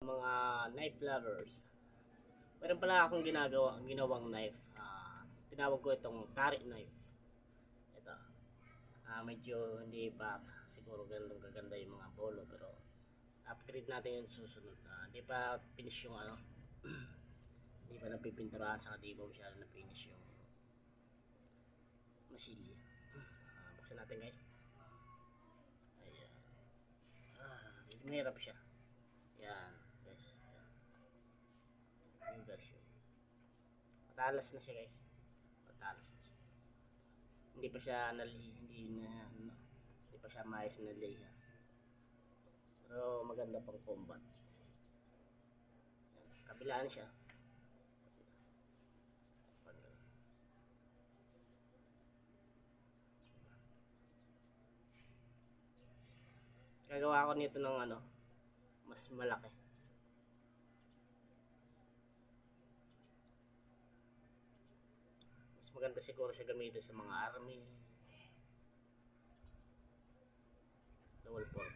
Mga knife lovers. Meron pala akong ginawang knife. Tinawag ko itong tari knife. Ito. Medyo hindi pa siguro ganun kaganda yung mga bolo, pero upgrade natin yung susunod. Hindi pa finish yung ano. Hindi pa napipinturahan, saka di pa masyado na finish yung masilya. Buksan natin, guys. Ayan. Medyo mahirap siya. Yan, guys. Yan. Yung version. Matalas na siya, guys. Matalas na siya. Hindi pa siya hindi pa siya maayos na lay. Pero maganda pang combat. Yan. Kabilaan siya. Gagawa ko nito ng ano, mas malaki. Mas maganda siguro siya gamitin sa mga army. Double port.